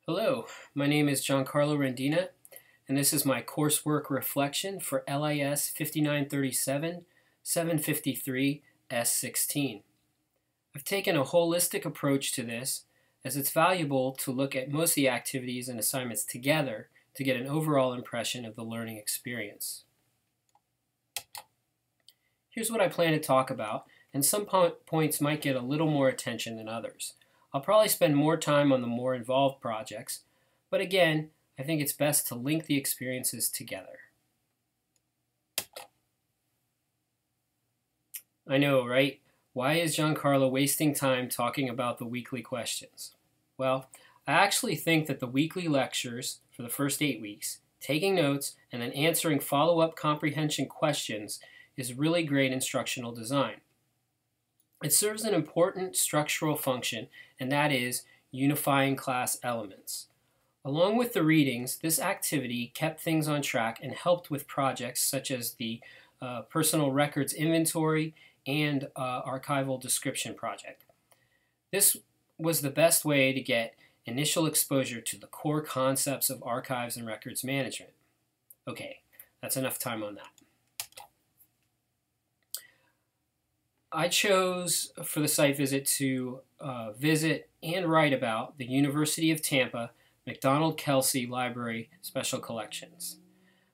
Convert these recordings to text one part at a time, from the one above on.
Hello, my name is Giancarlo Rendina, and this is my coursework reflection for LIS 5937 753 S16. I've taken a holistic approach to this as it's valuable to look at most of the activities and assignments together to get an overall impression of the learning experience. Here's what I plan to talk about, and some points might get a little more attention than others. I'll probably spend more time on the more involved projects, but again, I think it's best to link the experiences together. I know, right? Why is Giancarlo wasting time talking about the weekly questions? Well, I actually think that the weekly lectures for the first 8 weeks, taking notes, and then answering follow-up comprehension questions is really great instructional design. It serves an important structural function, and that is unifying class elements. Along with the readings, this activity kept things on track and helped with projects such as the personal records inventory and archival description project. This was the best way to get initial exposure to the core concepts of archives and records management. Okay, that's enough time on that. I chose for the site visit to visit and write about the University of Tampa McDonald-Kelsey Library Special Collections.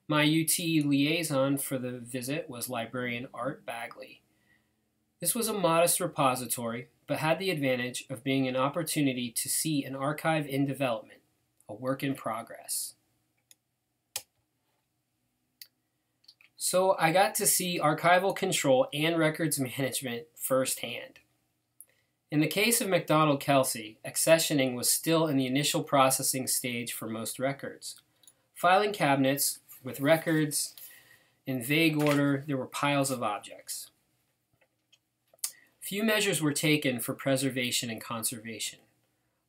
My UT liaison for the visit was librarian Art Bagley. This was a modest repository, but had the advantage of being an opportunity to see an archive in development, a work in progress. So I got to see archival control and records management firsthand. In the case of McDonald-Kelsey, accessioning was still in the initial processing stage for most records. Filing cabinets with records in vague order, there were piles of objects. Few measures were taken for preservation and conservation.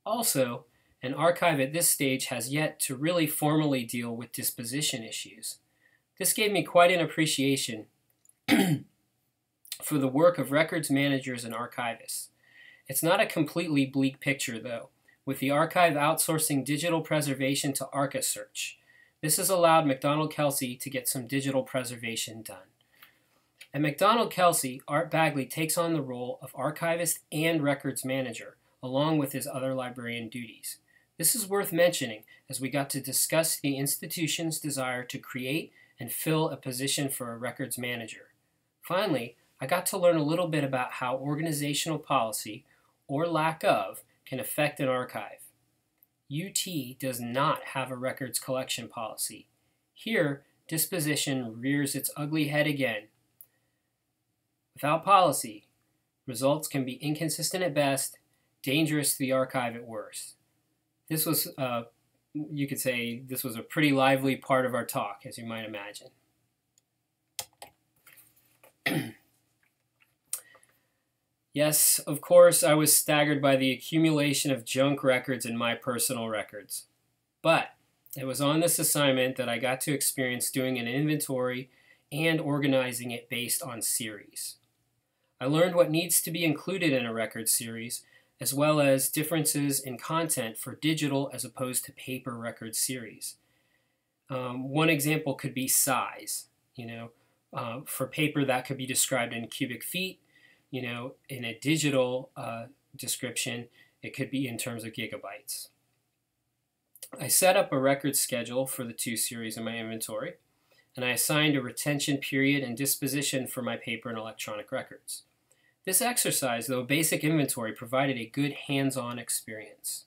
Also, an archive at this stage has yet to really formally deal with disposition issues. This gave me quite an appreciation for the work of records managers and archivists. It's not a completely bleak picture, though, with the archive outsourcing digital preservation to ArchiSearch. This has allowed McDonald-Kelsey to get some digital preservation done. At McDonald-Kelsey, Art Bagley takes on the role of archivist and records manager, along with his other librarian duties. This is worth mentioning, as we got to discuss the institution's desire to create and fill a position for a records manager. Finally, I got to learn a little bit about how organizational policy, or lack of, can affect an archive. UT does not have a records collection policy. Here, disposition rears its ugly head again. Without policy, results can be inconsistent at best, dangerous to the archive at worst. This was you could say this was a pretty lively part of our talk, as you might imagine. Yes, of course, I was staggered by the accumulation of junk records in my personal records. But it was on this assignment that I got to experience doing an inventory and organizing it based on series. I learned what needs to be included in a record series, as well as differences in content for digital as opposed to paper record series. One example could be size. For paper that could be described in cubic feet. In a digital description, it could be in terms of gigabytes. I set up a record schedule for the two series in my inventory, and I assigned a retention period and disposition for my paper and electronic records. This exercise, though a basic inventory, provided a good hands-on experience.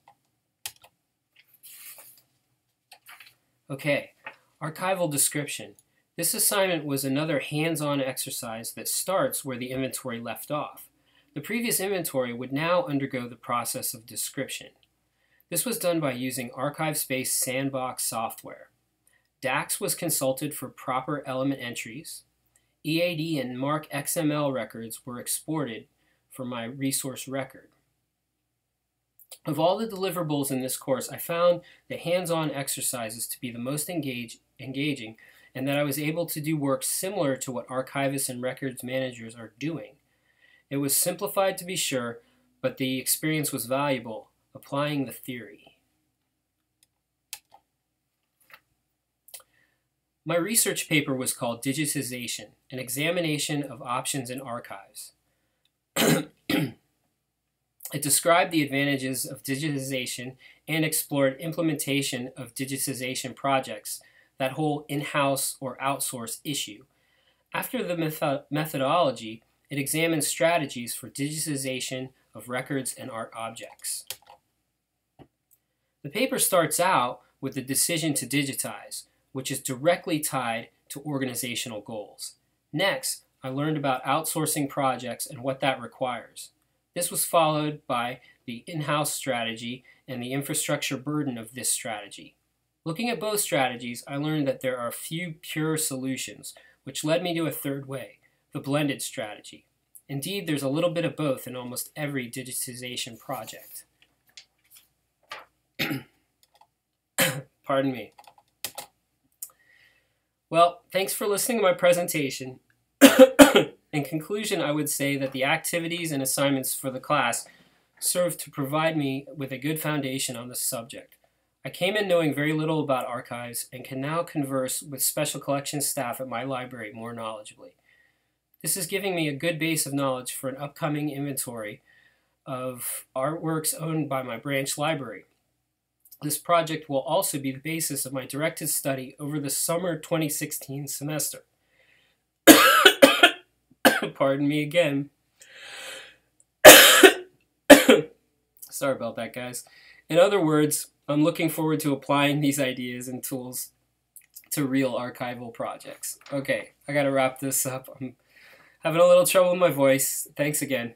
Okay, archival description. This assignment was another hands-on exercise that starts where the inventory left off. The previous inventory would now undergo the process of description. This was done by using ArchiveSpace Sandbox software. DAX was consulted for proper element entries. EAD and MARC XML records were exported for my resource record. Of all the deliverables in this course, I found the hands-on exercises to be the most engaging, and that I was able to do work similar to what archivists and records managers are doing. It was simplified to be sure, but the experience was valuable, applying the theory. My research paper was called Digitization, an examination of options in archives. It described the advantages of digitization and explored implementation of digitization projects, that whole in-house or outsource issue. After the methodology, it examines strategies for digitization of records and art objects. The paper starts out with the decision to digitize, which is directly tied to organizational goals. Next, I learned about outsourcing projects and what that requires. This was followed by the in-house strategy and the infrastructure burden of this strategy. Looking at both strategies, I learned that there are few pure solutions, which led me to a third way, the blended strategy. Indeed, there's a little bit of both in almost every digitization project. Pardon me. Well, thanks for listening to my presentation. In conclusion, I would say that the activities and assignments for the class served to provide me with a good foundation on this subject. I came in knowing very little about archives and can now converse with special collections staff at my library more knowledgeably. This is giving me a good base of knowledge for an upcoming inventory of artworks owned by my branch library. This project will also be the basis of my directed study over the summer 2016 semester. Pardon me again. Sorry about that, guys. In other words, I'm looking forward to applying these ideas and tools to real archival projects. Okay, I gotta wrap this up. I'm having a little trouble with my voice. Thanks again.